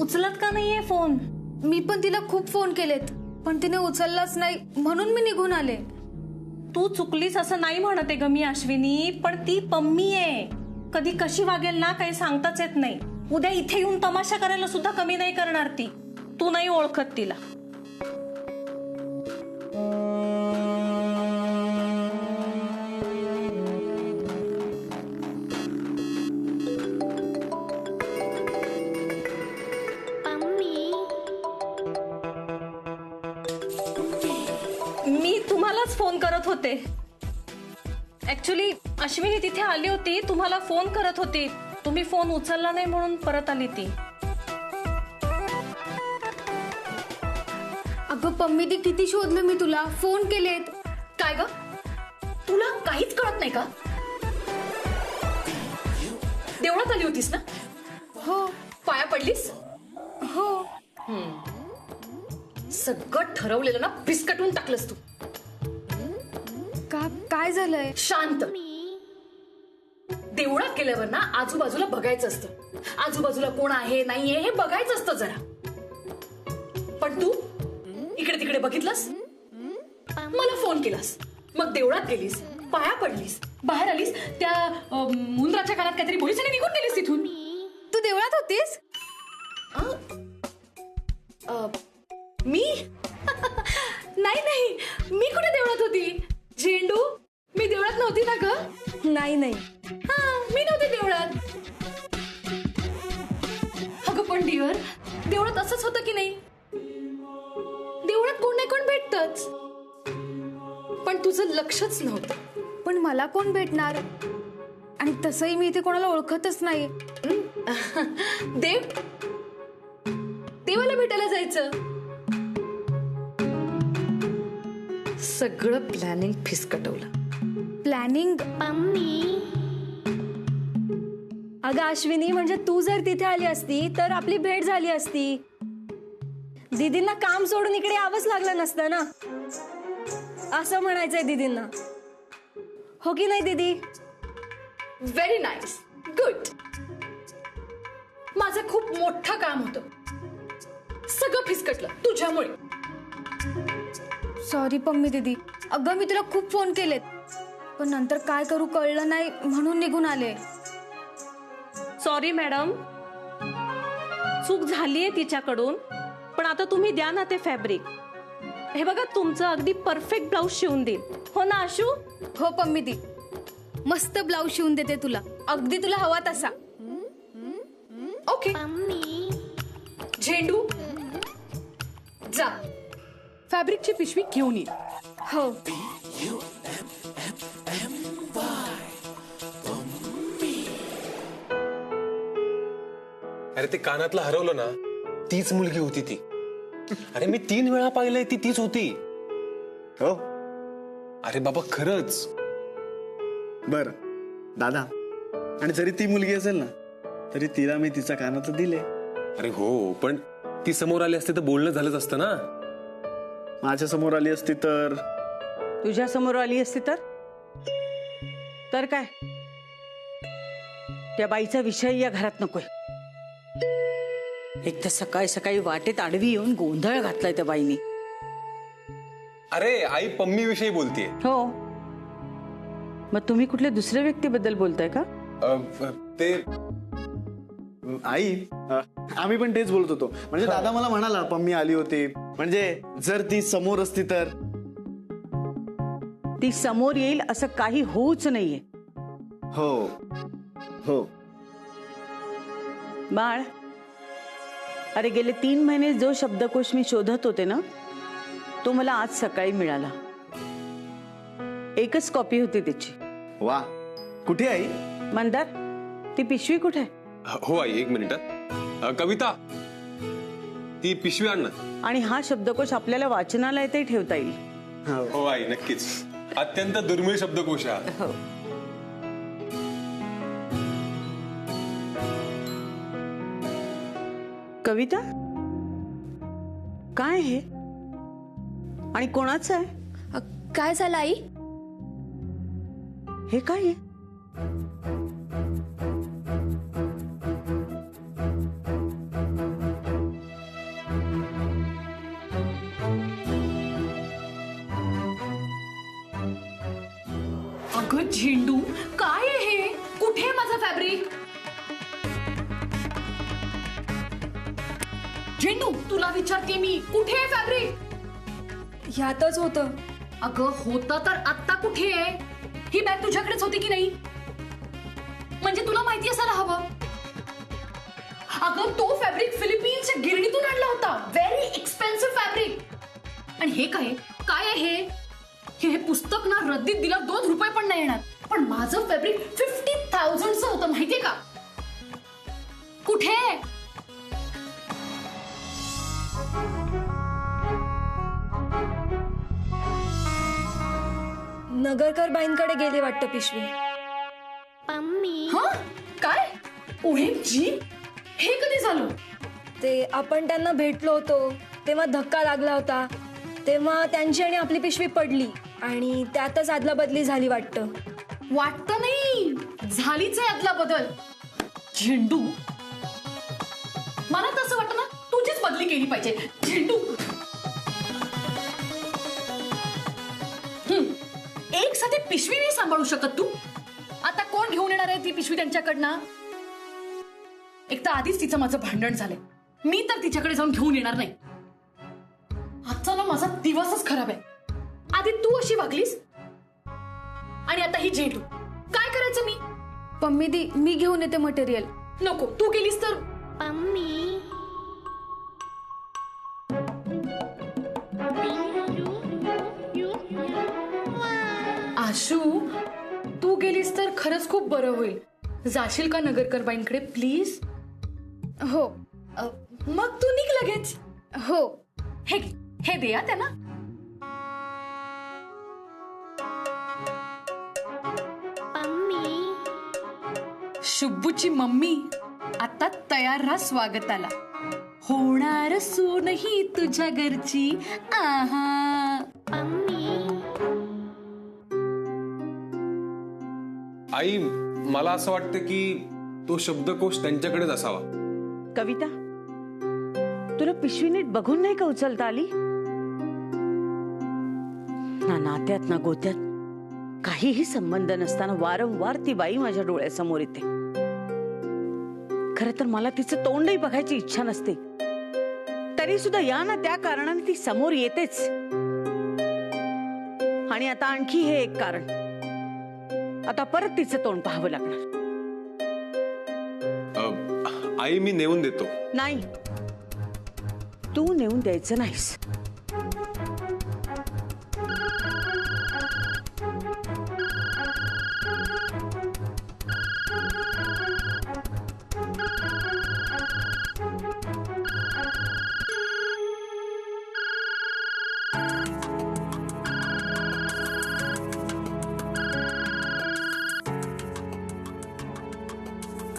उचलत का नाहीये फोन? मी पण तिला खूप फोन केलेत पण तिने उचललाच नाही म्हणून मी निघून आले. तू चुकलीस असं नाही म्हणते ग मी अश्विनी, पण ती पम्मी आहे. कधी कशी वागेल ना काही सांगताच येत नाही. उद्या इथे येऊन तमाशा करायला सुद्धा कमी नाही करणार ती. तू नाही ओळखत तिला. मी तुम्हालाच फोन करत होते. ऍक्च्युली अश्विनी तिथे आली होती, तुम्हाला फोन करत होती. तुम्ही फोन उचलला नाही म्हणून परत आली ती. अगं पम्मी ती किती शोधलं मी तुला, फोन केलेत. काय ग, तुला काहीच कळत नाही का? देवळात आली होतीस ना? हो पाया पडलीस? हो. सगळं ठरवलेलं ना पिसकटून टाकलंस तू. काय झालंय? शांत. देवळात गेल्यावर ना आजूबाजूला बघायचं असतं. आजूबाजूला कोण आहे नाहीये हे बघायचं असतं जरा. पण तू इकडे तिकडे बघितलंस, मला फोन केलास, मग देवळात गेलीस, पाया पडलीस, बाहेर आलीस, त्या मुंद्राच्या कानात काहीतरी पोलिसांनी निघून गेलीस तिथून. तू देवळात होतीस? मी नाही नाही, मी कुठे देवळात होती? झेंडू, मी देवळात नव्हती ना ग. नाही नाही. मी नव्हते देवळात. अगं पण डिअर, देवळात असंच होतं की नाही? देवळात कोण नाही कोण भेटतच, पण तुझं लक्षच नव्हतं. पण मला कोण भेटणार? आणि तसंही मी इथे कोणाला ओळखतच नाही. देवाला भेटायला जायचं. सगळं प्लॅनिंग फिसकटवलं. प्लॅनिंग? अगं अश्विनी, म्हणजे तू जर तिथे आली असती तर आपली भेट झाली असती. दीदींना काम सोडून इकडे यावंच लागलं नसतं ना, असं म्हणायचंय दीदींना. हो की नाही दीदी? Very nice, good. माझं खूप मोठं काम होतं, सगळं फिसकटलं तुझ्यामुळे. सॉरी पम्मी दीदी. अगं मी तुला खूप फोन केलेत पण नंतर काय करू कळलं नाही म्हणून निघून आले. सॉरी मॅडम, चूक झालीये तिच्याकडून. पण आता तुम्ही द्या ना ते फॅब्रिक. हे बघा, तुमचं अगदी परफेक्ट ब्लाऊज शिवून देईल. हो ना आशू? हो पम्मी दी, मस्त ब्लाऊज शिवून देते तुला, अगदी तुला हवा तसा. ओके. झेंडू, जा फॅब्रिकची पिशवी घेऊन ये. हो. अरे ते कानातलं हरवलं ना, तीच मुलगी होती ती. अरे मी 3 वेळा पाहिलंय, ती तीच होती. हो. अरे बाबा खरंच. बर दादा, आणि जरी ती मुलगी असेल ना तरी तिला मी तिचा कानातलं दिले. अरे हो, पण ती समोर आली असते तर बोलणं झालंच असतं ना. माझ्या समोर आली असती तर? तुझ्या समोर आली असती तर काय? त्या बाईचा विषय या घरात नकोय. एक तर सकाळी सकाळी वाटेत आडवी येऊन गोंधळ घातलाय त्या बाईनी. अरे आई पम्मी विषयी बोलतीये. हो, मग तुम्ही कुठल्या दुसऱ्या व्यक्तीबद्दल बोलताय का? ते आई, आम्ही पण तेच बोलत होतो. म्हणजे दादा मला म्हणाला पम्मी आली होती, म्हणजे जर ती समोर असती तर? ती समोर येईल असं काही होऊच नाहीये. हो हो. बाळ, अरे गेले 3 महिने जो शब्दकोश मी शोधत होते ना, तो मला आज सकाळी मिळाला. एकच कॉपी होती त्याची. वा, कुठे आई? मंदार, ती पिशवी कुठे आहे? हो आई, 1 मिनिट. कविता, ती पिशवी आण ना. आणि हा शब्दकोश आपल्याला वाचनालयातही ठेवता येईल. हो आई, नक्कीच. अत्यंत दुर्मिळ शब्दकोश आहे. हो. कविता, काय हे आणि कोणाचं आहे? काय झालं आई? हे काय आहे? अगं झेंडू, काय आहे हे? कुठे आहे माझं फॅब्रिक? झेंडू, तुला विचारते मी, कुठे आहे फॅब्रिक? ह्यातच होतं. अगं होतं तर आत्ता कुठे आहे? ही बॅग तुझ्याकडेच होती की नाही? म्हणजे तुला माहिती असायला हवं. अगं तो फॅब्रिक फिलिपिन्सच्या गिरणीतून आणला होता. Very expensive fabric. आणि हे काय काय आहे हे? हे पुस्तक ना रद्दीत दिला 2 रुपये पण नाही येणार. पण माझं फॅब्रिक 50,000चं होतं, माहितीये का? कुठे? नगरकर बाईंकडे गेली वाटतं पिशवी. हा काय? OMG, हे कधी झालं? ते आपण त्यांना भेटलो होतो तेव्हा धक्का लागला होता, तेव्हा त्यांची आणि आपली पिशवी पडली आणि त्यातच आदला बदली झाली वाटतं. वाटतं नाही, झालीच आहे अदला बदल. झेंडू, मला तसं वाटतं ना, तुझीच बदली केली पाहिजे. झेंडू, एक साधी पिशवी नाही सांभाळू शकत तू? आता कोण घेऊन येणार आहे ती पिशवी त्यांच्याकडनं? एक तर आधीच तिचं माझं भांडण झालंय. मी तर तिच्याकडे जाऊन घेऊन येणार नाही. आजचा ना माझा दिवसच खराब आहे. आधी तू अशी वागलीस आणि आता ही झेंडू. काय करायचं मी? पम्मी दी, मी घेऊन येते मटेरियल. नको, तू गेलीस तर. आशू, तू गेलीस तर खरंच खूप बरं होईल. जाशील का नगरकर बाईंकडे प्लीज? हो मग तू निघ लगेच. हो. हे घे, हे दे या त्यांना. शुब्बूची मम्मी, आता तयार राहा स्वागताला. होणार सून ही तुझ्या घरची. आहा. आई, मला असं वाटतं की तो शब्दकोश त्यांच्याकडेच असावा. कविता, तुला पिशवी नीट बघून नाही का उचलता आली? ना नात्यात ना गोत्यात काहीही संबंध नसताना वारंवार ती बाई माझ्या डोळ्यासमोर येते. खरं तर मला तिचं तोंडही बघायची इच्छा नसते, तरी सुद्धा या ना त्या कारणाने ती समोर येतेच. आणि आता आणखी हे एक कारण, आता परत तिचं तोंड पाहावं लागणार. आई, मी नेऊन देतो. नाही, तू नेऊन द्यायचं नाहीस.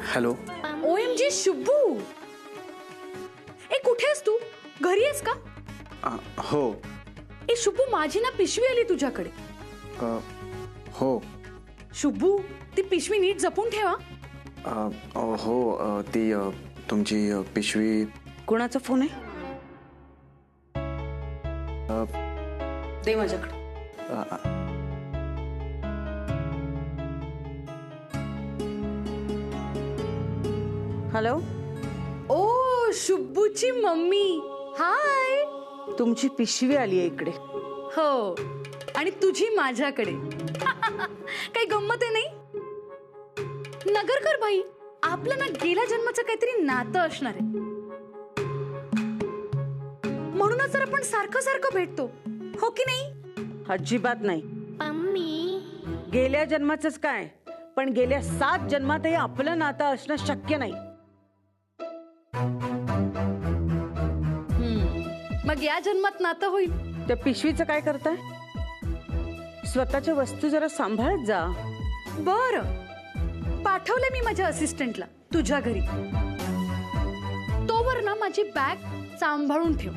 हॅलो. OMG शुब्बू, ए कुठे आहेस तू? घरी आहेस का? हो. ए शुब्बू, माझी ना पिशवी आली तुझ्याकडे. हो. शुब्बू, ती पिशवी नीट जपून ठेवा. हो, ती तुमची पिशवी. कोणाचा फोन आहे? दे माझ्याकडे. हॅलो. ओ शुब्बूची मम्मी, हाय. तुमची पिशवी आली आहे इकडे. हो, आणि तुझी माझ्याकडे. काही गंमत आहे नाही? नगरकर बाई, आपलं ना गेल्या जन्माचं काहीतरी नातं असणार आहे. म्हणूनच तर आपण सारखं सारखं भेटतो, हो की नाही? अजिबात नाही. गेल्या जन्माचंच काय, पण गेल्या 7 जन्मातही आपलं नातं असणं शक्य नाही. मग या जन्मात नातं होईल. त्या पिशवीचं काय करताय? स्वतःच्या वस्तू जरा सांभाळत जा. बर, पाठवले मी माझ्या असिस्टंटला तुझ्या घरी. तोवर ना माझी बॅग सांभाळून ठेव.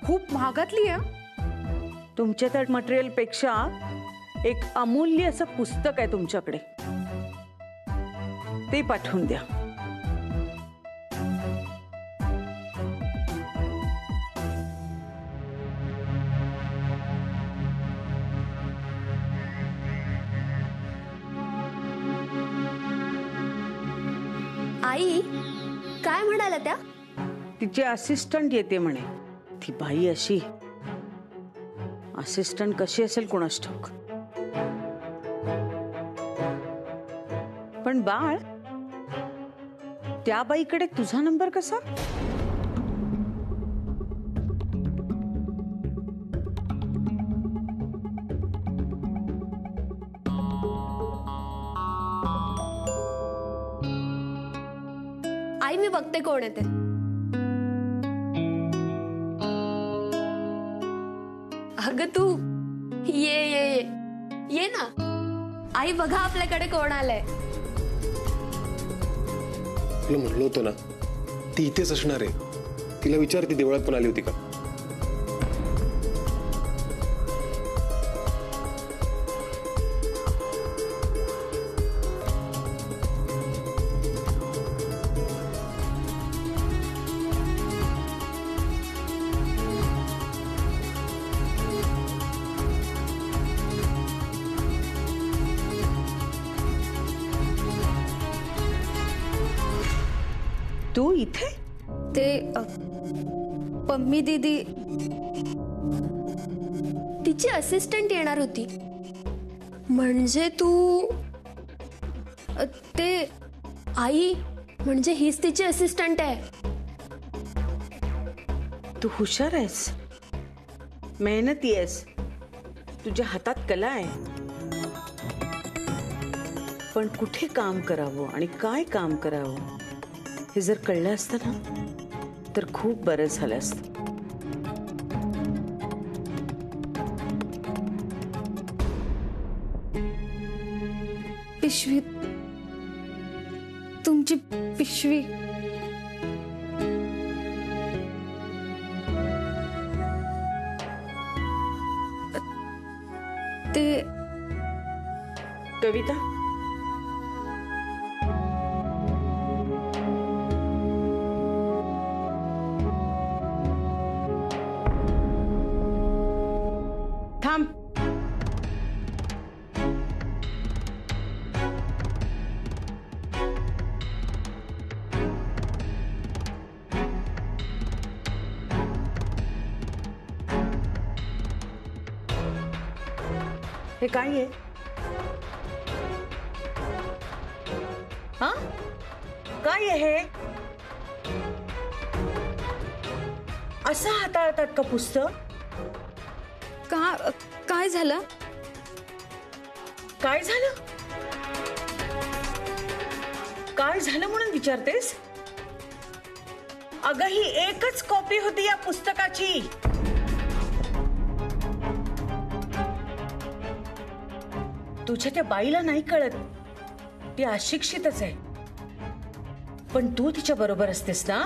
खूप महागातली आहे. तुमच्या त्या मटेरियल पेक्षा एक अमूल्य असं पुस्तक आहे तुमच्याकडे, ते पाठवून द्या. आई काय म्हणाल्या त्या? तिची असिस्टंट येते म्हणे. ती बाई अशी असिस्टंट कशी असेल कोणास ठाऊक. पण बाळ, त्या बाईकडे तुझा नंबर कसा? आई मी बघते कोण येते. अगं तू ये ये ये ये ना. आई बघा आपल्याकडे कोण आलंय. तुला म्हणलं होतं ना ती इथेच असणार आहे. तिला विचार, ती देवळात पण आली होती का? तू इथे? ते पम्मी दीदी तिची असिस्टंट येणार होती. म्हणजे तू ते आई म्हणजे हीच तिची असिस्टंट आहे. तू हुशार आहेस, मेहनती आहेस, तुझ्या हातात कला आहे. पण कुठे काम करावं आणि काय काम करावं हे जर कळलं असतं ना तर खूप बरं झालं असतं. पिशवी, तुमची पिशवी. ते कविता, थांब. हे काय आहे? हा, काय आहे? असं हाताळतात का पुस्तक? काय झालं? काय झालं? काय झालं म्हणून विचारतेस? अगं ही एकच कॉपी होती या पुस्तकाची. तुझ्या त्या बाईला नाही कळत, ती अशिक्षितच आहे. पण तू तिच्या बरोबर असतेस ना?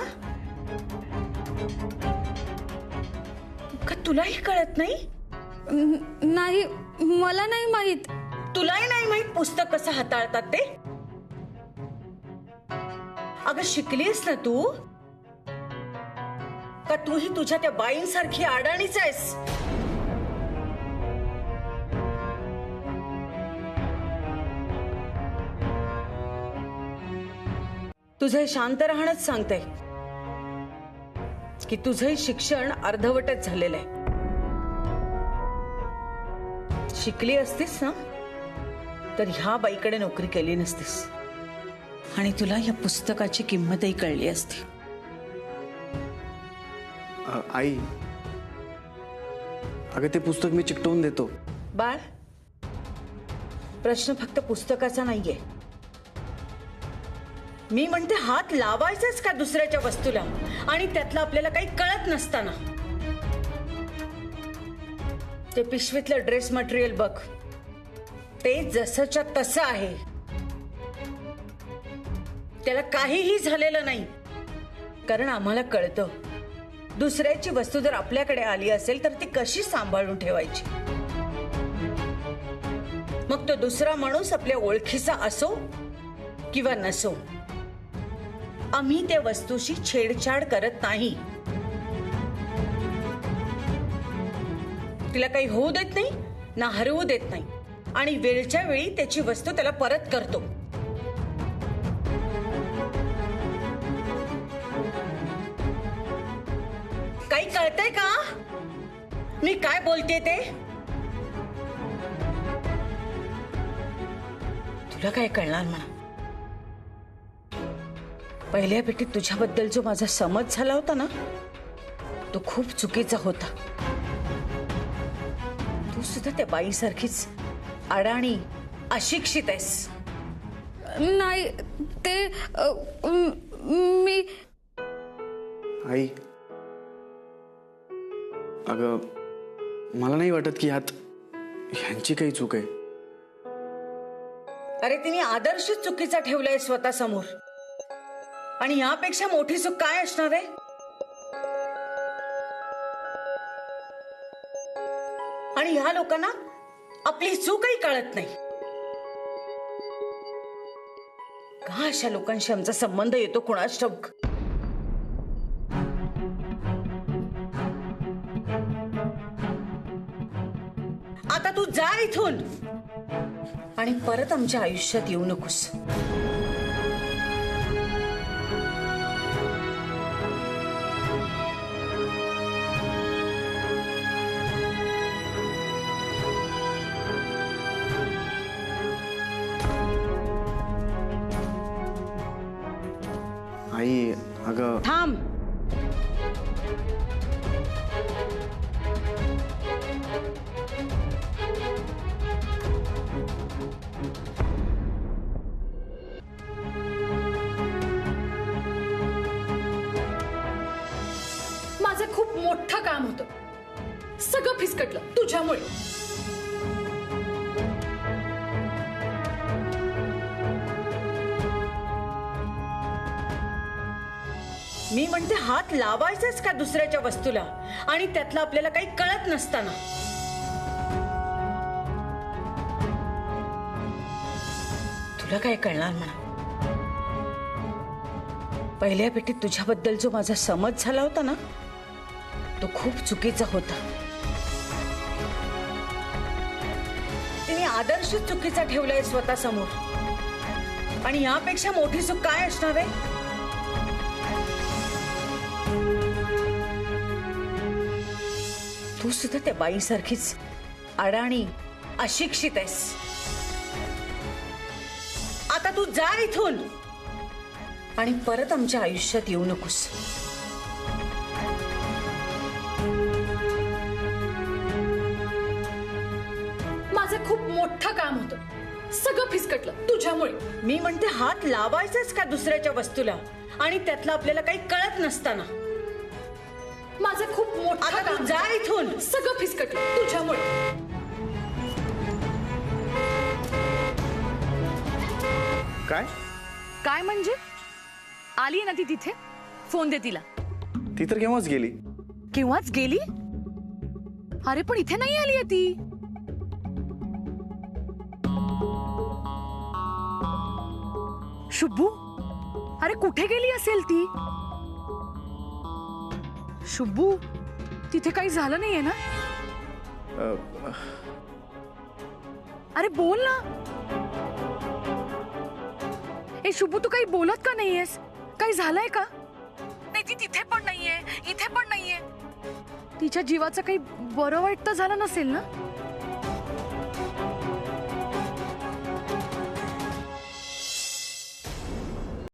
का तुलाही कळत नाही? नाही, मला नाही माहित. तुलाही नाही माहित पुस्तक कसं हाताळतात ते? अगं शिकलीस ना तू? का तूही तुझ्या त्या बाईंसारखी अडाणीच आहेस? तुझं शांत राहणंच सांगतंय की तुझंही शिक्षण अर्धवटच झालेलं आहे. शिकली असतीस ना तर ह्या बाईकडे नोकरी केली नसतीस आणि तुला या पुस्तकाची किंमतही कळली असती. आई, अगं ते पुस्तक मी चिकटवून देतो. बाळ, प्रश्न फक्त पुस्तकाचा नाहीये. मी म्हणते हात लावायचाच का दुसऱ्याच्या वस्तूला, आणि त्यातलं आपल्याला काही कळत नसताना. ते पिशवीतलं ड्रेस मटेरियल बघ, ते जसंच्या तसं आहे. त्याला काहीही झालेलं नाही. कारण आम्हाला कळतं दुसऱ्याची वस्तू जर आपल्याकडे आली असेल तर ती कशी सांभाळून ठेवायची. मग तो दुसरा माणूस आपल्या ओळखीचा असो किंवा नसो, आम्ही त्या वस्तूशी छेडछाड करत नाही. तिला काही होऊ देत नाही ना हरवू देत नाही, आणि वेळच्या वेळी त्याची वस्तू त्याला परत करतो. काही कळतंय का मी काय बोलते ते? तुला काय कळणार म्हणा. पहिल्या भेटीत तुझ्याबद्दल जो माझा समज झाला होता ना, तो खूप चुकीचा होता. तू सुद्धा त्या बाईसारखीच अडाणी अशिक्षित आहेस. नाही ते मी आई, अगं मला नाही वाटत की ह्यात ह्यांची काही चूक आहे. अरे तिने आदर्श चुकीचा ठेवलाय स्वतः समोर, आणि यापेक्षा मोठी चूक काय असणार आहे? आणि ह्या लोकांना आपली चूकही कळत नाही. का अशा लोकांशी आमचा संबंध येतो कुणास ठाऊक. आता तू जा इथून आणि परत आमच्या आयुष्यात येऊ नकोस. आई, अगं थांब. माझं खूप मोठं काम होतं, सगळं फिसकटलं तुझ्यामुळे. मी म्हणते हात लावायचाच का दुसऱ्याच्या वस्तूला, आणि त्यातलं आपल्याला काही कळत नसताना. तुला काय कळणार म्हणा. पहिल्या भेटीत तुझ्याबद्दल जो माझा समज झाला होता ना, तो खूप चुकीचा होता. तिने आदर्श चुकीचा ठेवलाय स्वतः समोर, आणि यापेक्षा मोठी चूक काय असणार आहे? तू सुद्धा त्या बाईसारखीच अडाणी अशिक्षित आहेस. आता तू जा इथून आणि परत आमच्या आयुष्यात येऊ नकोस. माझं खूप मोठं काम होतं, सगळं फिसकटलं तुझ्यामुळे. मी म्हणते हात लावायचाच का दुसऱ्याच्या वस्तूला, आणि त्यातलं आपल्याला काही कळत नसताना. माझं खूप मोठं आता तू काम जा होतं, इथून. सगळं फिसकटलं तुझ्यामुळे. काय? काय म्हणजे? आली ना ती तिथे? फोन दे तिला. ती तर केव्हाच गेली. केव्हाच गेली? अरे पण इथे नाही आली ती. शुभू, अरे कुठे गेली असेल ती? शुभू, तिथे काही झालं नाहीये ना? अरे बोल ना. ए शुभू, तू काही बोलत का नाहीयेस? काही झालंय का? नाही, ती तिथे पण नाहीये, इथे पण नाहीये. तिच्या जीवाचं काही बरं वाईट तर झालं नसेल ना?